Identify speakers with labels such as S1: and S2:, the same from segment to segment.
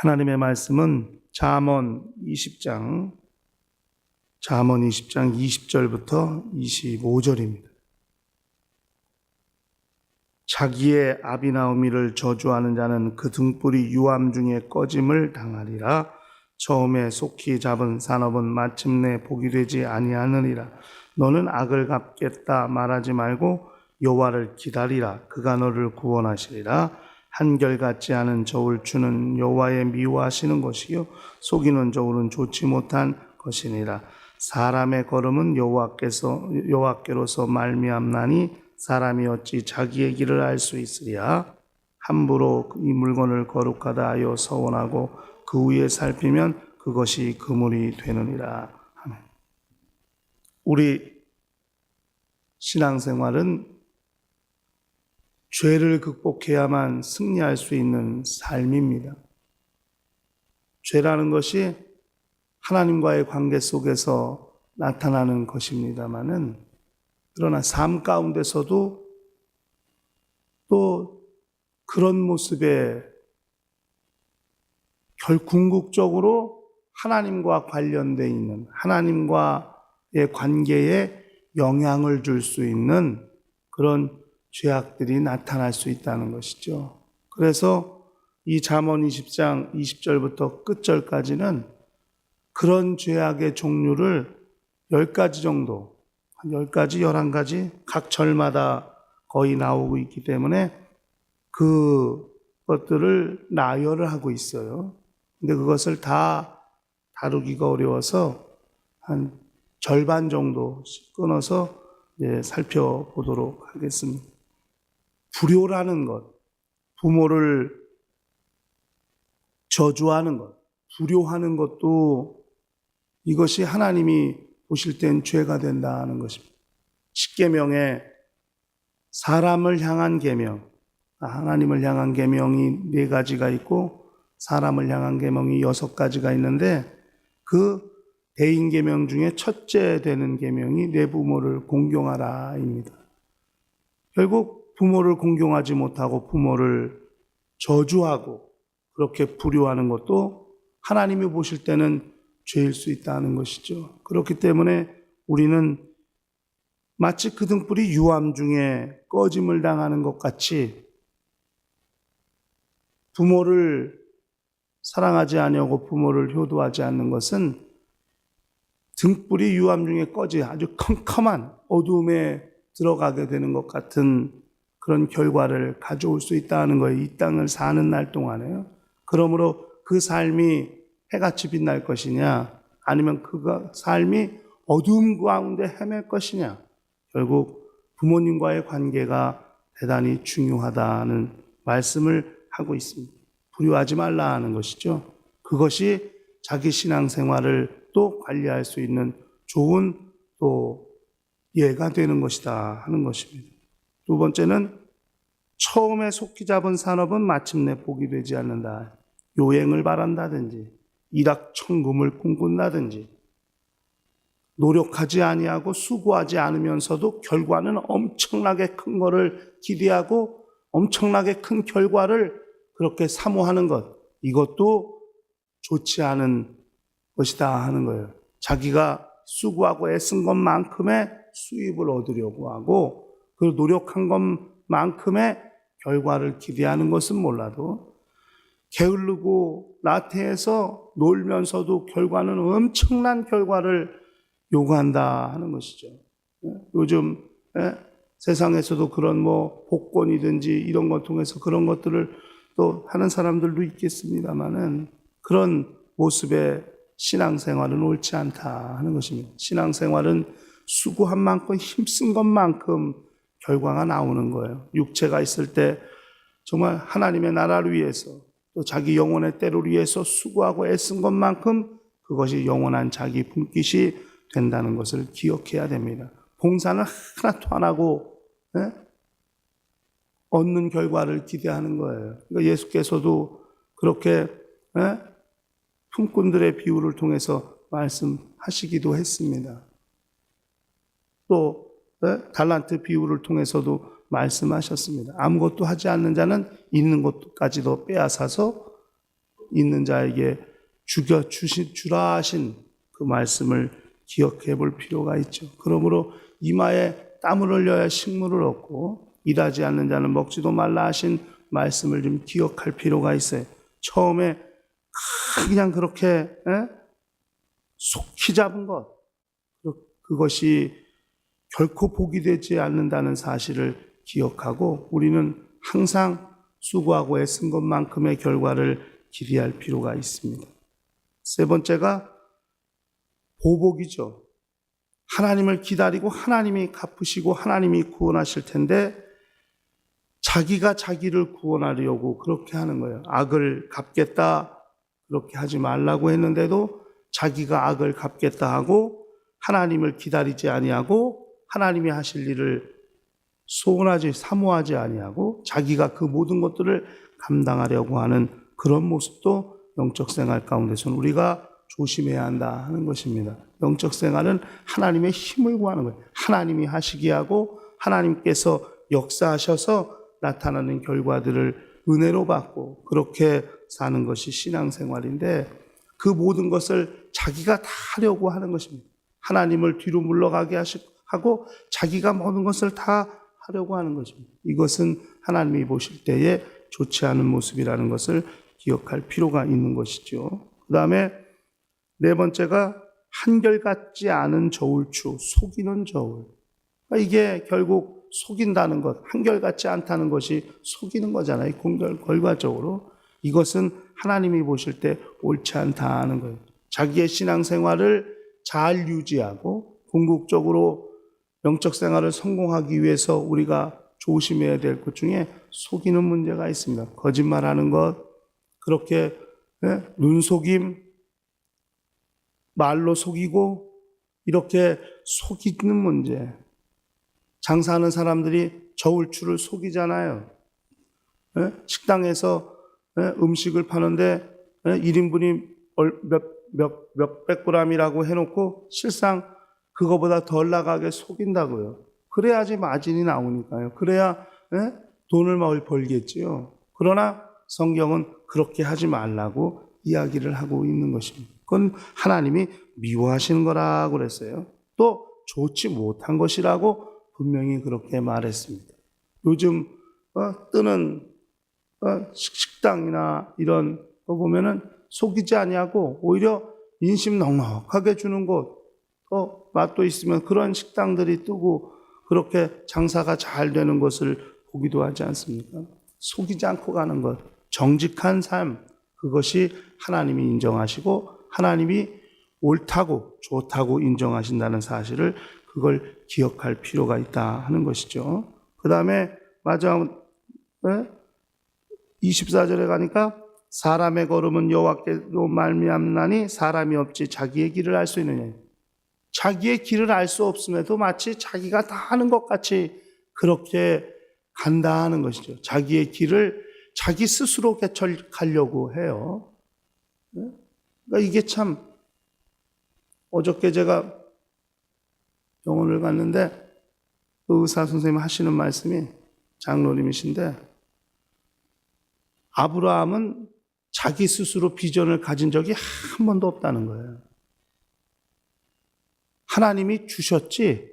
S1: 하나님의 말씀은 잠언 20장 20절부터 25절입니다. 자기의 아비나오미를 저주하는 자는 그 등불이 유암 중에 꺼짐을 당하리라. 처음에 속히 잡은 산업은 마침내 복이 되지 아니하느니라. 너는 악을 갚겠다 말하지 말고 여호와를 기다리라. 그가 너를 구원하시리라. 한결같지 않은 저울 추는 여호와의 미워하시는 것이요 속이는 저울은 좋지 못한 것이니라. 사람의 걸음은 여호와께로서 말미암나니 사람이 어찌 자기의 길을 알 수 있으랴. 함부로 이 물건을 거룩하다 하여 서원하고 그 위에 살피면 그것이 그물이 되느니라. 아멘. 우리 신앙생활은 죄를 극복해야만 승리할 수 있는 삶입니다. 죄라는 것이 하나님과의 관계 속에서 나타나는 것입니다마는, 그러나 삶 가운데서도 또 그런 모습에 궁극적으로 하나님과 관련되어 있는, 하나님과의 관계에 영향을 줄 수 있는 그런 죄악들이 나타날 수 있다는 것이죠. 그래서 이 잠언 20장 20절부터 끝절까지는 그런 죄악의 종류를 10가지 정도, 한 10가지, 11가지 각 절마다 거의 나오고 있기 때문에 그것들을 나열을 하고 있어요. 근데 그것을 다 다루기가 어려워서 한 절반 정도씩 끊어서 살펴보도록 하겠습니다. 불효라는 것, 부모를 저주하는 것, 불효하는 것도 이것이 하나님이 보실 땐 죄가 된다는 것입니다. 십계명에 사람을 향한 계명, 하나님을 향한 계명이 4가지가 있고 사람을 향한 계명이 6가지가 있는데, 그 대인계명 중에 첫째 되는 계명이 내 부모를 공경하라입니다. 결국 부모를 공경하지 못하고 부모를 저주하고 그렇게 불효하는 것도 하나님이 보실 때는 죄일 수 있다는 것이죠. 그렇기 때문에 우리는 마치 그 등불이 유암 중에 꺼짐을 당하는 것 같이 부모를 사랑하지 아니하고 부모를 효도하지 않는 것은 등불이 유암 중에 꺼지 아주 컴컴한 어두움에 들어가게 되는 것 같은 그런 결과를 가져올 수 있다는 거예요. 이 땅을 사는 날 동안에요. 그러므로 그 삶이 해같이 빛날 것이냐, 아니면 그 삶이 어두움 가운데 헤맬 것이냐, 결국 부모님과의 관계가 대단히 중요하다는 말씀을 하고 있습니다. 불효하지 말라 하는 것이죠. 그것이 자기 신앙생활을 또 관리할 수 있는 좋은 또 예가 되는 것이다 하는 것입니다. 두 번째는 처음에 속히 잡은 산업은 마침내 복이 되지 않는다. 요행을 바란다든지 일확천금을 꿈꾼다든지 노력하지 아니하고 수고하지 않으면서도 결과는 엄청나게 큰 거를 기대하고 엄청나게 큰 결과를 그렇게 사모하는 것, 이것도 좋지 않은 것이다 하는 거예요. 자기가 수고하고 애쓴 것만큼의 수입을 얻으려고 하고 그 노력한 것만큼의 결과를 기대하는 것은 몰라도 게으르고 나태해서 놀면서도 결과는 엄청난 결과를 요구한다 하는 것이죠. 요즘 세상에서도 그런 복권이든지 이런 것 통해서 그런 것들을 또 하는 사람들도 있겠습니다만은, 그런 모습의 신앙생활은 옳지 않다 하는 것입니다. 신앙생활은 수고한 만큼 힘쓴 것만큼 결과가 나오는 거예요. 육체가 있을 때 정말 하나님의 나라를 위해서 또 자기 영혼의 때를 위해서 수고하고 애쓴 것만큼 그것이 영원한 자기 분깃이 된다는 것을 기억해야 됩니다. 봉사는 하나도 안 하고 얻는 결과를 기대하는 거예요. 그러니까 예수께서도 그렇게 품꾼들의 비유를 통해서 말씀하시기도 했습니다. 또 달란트 비유를 통해서도 말씀하셨습니다. 아무것도 하지 않는 자는 있는 것까지도 빼앗아서 있는 자에게 주라 하신 그 말씀을 기억해 볼 필요가 있죠. 그러므로 이마에 땀을 흘려야 식물을 얻고 일하지 않는 자는 먹지도 말라 하신 말씀을 좀 기억할 필요가 있어요. 처음에 그냥 그렇게 속히 잡은 것, 그것이 결코 복이 되지 않는다는 사실을 기억하고 우리는 항상 수고하고 애쓴 것만큼의 결과를 기대할 필요가 있습니다. 세 번째가 보복이죠. 하나님을 기다리고 하나님이 갚으시고 하나님이 구원하실 텐데 자기가 자기를 구원하려고 그렇게 하는 거예요. 악을 갚겠다 그렇게 하지 말라고 했는데도 자기가 악을 갚겠다 하고 하나님을 기다리지 아니하고 하나님이 하실 일을 소원하지 사모하지 아니하고 자기가 그 모든 것들을 감당하려고 하는 그런 모습도 영적 생활 가운데서는 우리가 조심해야 한다 하는 것입니다. 영적 생활은 하나님의 힘을 구하는 거예요. 하나님이 하시게 하고 하나님께서 역사하셔서 나타나는 결과들을 은혜로 받고 그렇게 사는 것이 신앙생활인데 그 모든 것을 자기가 다 하려고 하는 것입니다. 하나님을 뒤로 물러가게 하고 자기가 모든 것을 다 하려고 하는 것입니다. 이것은 하나님이 보실 때에 좋지 않은 모습이라는 것을 기억할 필요가 있는 것이죠. 그 다음에 네 번째가 한결같지 않은 저울추, 속이는 저울. 이게 결국 속인다는 것, 한결같지 않다는 것이 속이는 거잖아요. 결과적으로. 이것은 하나님이 보실 때 옳지 않다 하는 거예요. 자기의 신앙생활을 잘 유지하고 궁극적으로 영적 생활을 성공하기 위해서 우리가 조심해야 될 것 중에 속이는 문제가 있습니다. 거짓말하는 것, 그렇게 눈속임, 말로 속이고 이렇게 속이는 문제. 장사하는 사람들이 저울추를 속이잖아요. 식당에서 음식을 파는데 1인분이 몇백 그램이라고 해놓고 실상 그거보다 덜 나가게 속인다고요. 그래야지 마진이 나오니까요. 그래야 돈을 벌겠지요. 그러나 성경은 그렇게 하지 말라고 이야기를 하고 있는 것입니다. 그건 하나님이 미워하시는 거라고 그랬어요. 또 좋지 못한 것이라고 분명히 그렇게 말했습니다. 요즘 뜨는 식당이나 이런 거 보면은 속이지 아니하고 오히려 인심 넉넉하게 주는 곳, 맛도 있으면 그런 식당들이 뜨고 그렇게 장사가 잘 되는 것을 보기도 하지 않습니까? 속이지 않고 가는 것, 정직한 삶, 그것이 하나님이 인정하시고 하나님이 옳다고 좋다고 인정하신다는 사실을 그걸 기억할 필요가 있다 하는 것이죠. 그 다음에 마지막 24절에 가니까 사람의 걸음은 여호와께로 말미암나니 사람이 없지 자기의 길을 알 수 있느냐. 자기의 길을 알 수 없음에도 마치 자기가 다 하는 것 같이 그렇게 간다 하는 것이죠. 자기의 길을 자기 스스로 개척하려고 해요. 그러니까 이게 참, 어저께 제가 병원을 갔는데 그 의사 선생님이 하시는 말씀이, 장로님이신데, 아브라함은 자기 스스로 비전을 가진 적이 한 번도 없다는 거예요. 하나님이 주셨지,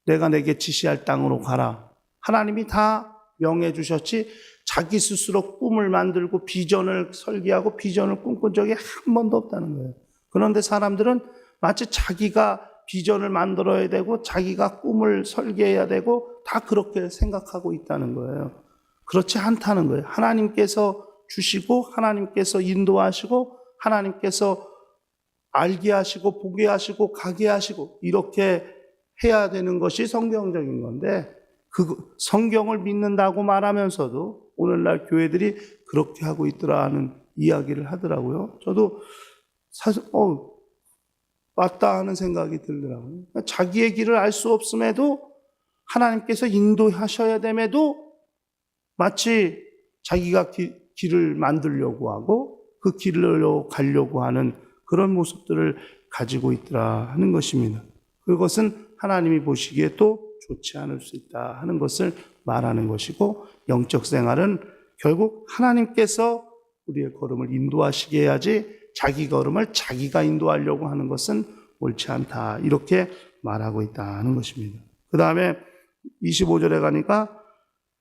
S1: 내가 내게 지시할 땅으로 가라. 하나님이 다 명해 주셨지, 자기 스스로 꿈을 만들고 비전을 설계하고 비전을 꿈꾼 적이 한 번도 없다는 거예요. 그런데 사람들은 마치 자기가 비전을 만들어야 되고 자기가 꿈을 설계해야 되고 다 그렇게 생각하고 있다는 거예요. 그렇지 않다는 거예요. 하나님께서 주시고 하나님께서 인도하시고 하나님께서 알게 하시고 보게 하시고 가게 하시고 이렇게 해야 되는 것이 성경적인 건데, 그 성경을 믿는다고 말하면서도 오늘날 교회들이 그렇게 하고 있더라 하는 이야기를 하더라고요. 저도 사실 맞다 하는 생각이 들더라고요. 자기의 길을 알 수 없음에도 하나님께서 인도하셔야 됨에도 마치 자기가 길을 만들려고 하고 그 길로 가려고 하는 그런 모습들을 가지고 있더라 하는 것입니다. 그것은 하나님이 보시기에 또 좋지 않을 수 있다 하는 것을 말하는 것이고, 영적 생활은 결국 하나님께서 우리의 걸음을 인도하시게 해야지 자기 걸음을 자기가 인도하려고 하는 것은 옳지 않다. 이렇게 말하고 있다는 것입니다. 그 다음에 25절에 가니까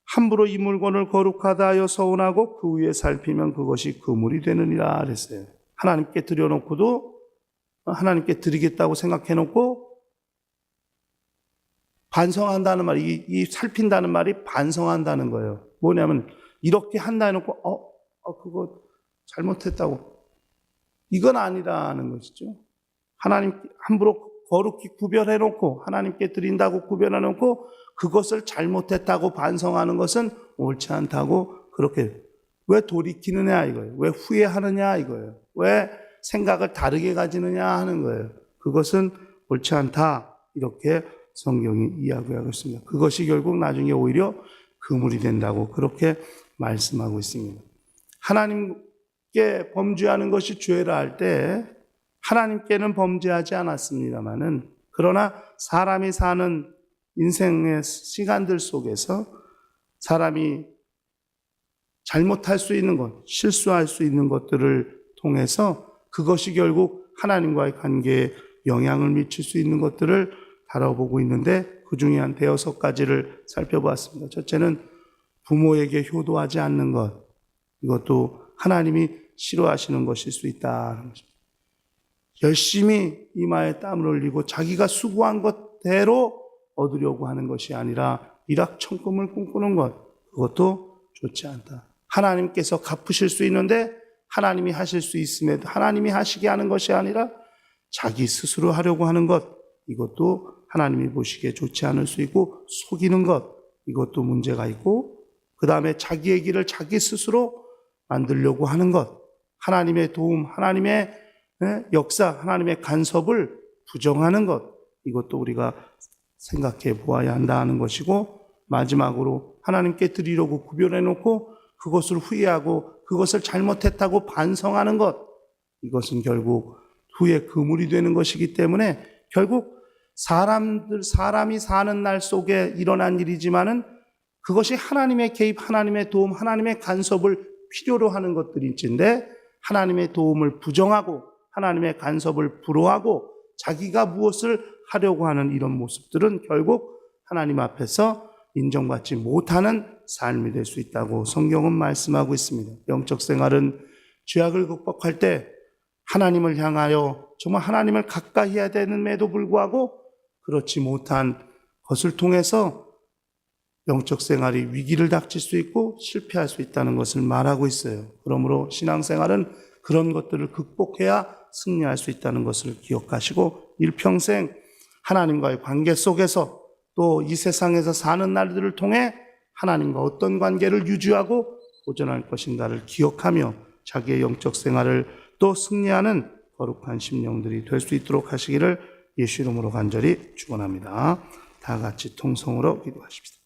S1: 함부로 이 물건을 거룩하다 하여 서운하고 그 위에 살피면 그것이 그물이 되느니라 그랬어요. 하나님께 드려놓고도 하나님께 드리겠다고 생각해놓고 반성한다는 말이, 이 살핀다는 말이 반성한다는 거예요. 뭐냐면 이렇게 한다 해놓고 그거 잘못했다고, 이건 아니라는 것이죠. 하나님 함부로 거룩히 구별해놓고 하나님께 드린다고 구별해놓고 그것을 잘못했다고 반성하는 것은 옳지 않다고, 그렇게 왜 돌이키느냐 이거예요. 왜 후회하느냐 이거예요. 왜 생각을 다르게 가지느냐 하는 거예요. 그것은 옳지 않다, 이렇게 성경이 이야기하고 있습니다. 그것이 결국 나중에 오히려 그물이 된다고 그렇게 말씀하고 있습니다. 하나님께 범죄하는 것이 죄라 할 때 하나님께는 범죄하지 않았습니다마는, 그러나 사람이 사는 인생의 시간들 속에서 사람이 잘못할 수 있는 것, 실수할 수 있는 것들을 통해서 그것이 결국 하나님과의 관계에 영향을 미칠 수 있는 것들을 다뤄보고 있는데, 그 중에 한 5가지를 살펴보았습니다. 첫째는 부모에게 효도하지 않는 것, 이것도 하나님이 싫어하시는 것일 수 있다는 것입니다. 열심히 이마에 땀을 흘리고 자기가 수고한 것대로 얻으려고 하는 것이 아니라 일확천금을 꿈꾸는 것, 그것도 좋지 않다. 하나님께서 갚으실 수 있는데 하나님이 하실 수 있음에도 하나님이 하시게 하는 것이 아니라 자기 스스로 하려고 하는 것, 이것도 하나님이 보시기에 좋지 않을 수 있고, 속이는 것, 이것도 문제가 있고, 그 다음에 자기의 길을 자기 스스로 만들려고 하는 것, 하나님의 도움, 하나님의 역사, 하나님의 간섭을 부정하는 것, 이것도 우리가 생각해 보아야 한다는 것이고, 마지막으로 하나님께 드리려고 구별해놓고 그것을 후회하고 그것을 잘못했다고 반성하는 것, 이것은 결국 후에 그물이 되는 것이기 때문에 결국 사람이 사는 날 속에 일어난 일이지만은 그것이 하나님의 개입, 하나님의 도움, 하나님의 간섭을 필요로 하는 것들인데, 하나님의 도움을 부정하고 하나님의 간섭을 불허하고 자기가 무엇을 하려고 하는 이런 모습들은 결국 하나님 앞에서 인정받지 못하는 삶이 될 수 있다고 성경은 말씀하고 있습니다. 영적 생활은 죄악을 극복할 때 하나님을 향하여 정말 하나님을 가까이 해야 되는데도 불구하고 그렇지 못한 것을 통해서 영적 생활이 위기를 닥칠 수 있고 실패할 수 있다는 것을 말하고 있어요. 그러므로 신앙생활은 그런 것들을 극복해야 승리할 수 있다는 것을 기억하시고, 일평생 하나님과의 관계 속에서 또 이 세상에서 사는 날들을 통해 하나님과 어떤 관계를 유지하고 보존할 것인가를 기억하며 자기의 영적 생활을 또 승리하는 거룩한 심령들이 될 수 있도록 하시기를 예수 이름으로 간절히 축원합니다. 다 같이 통성으로 기도하십시다.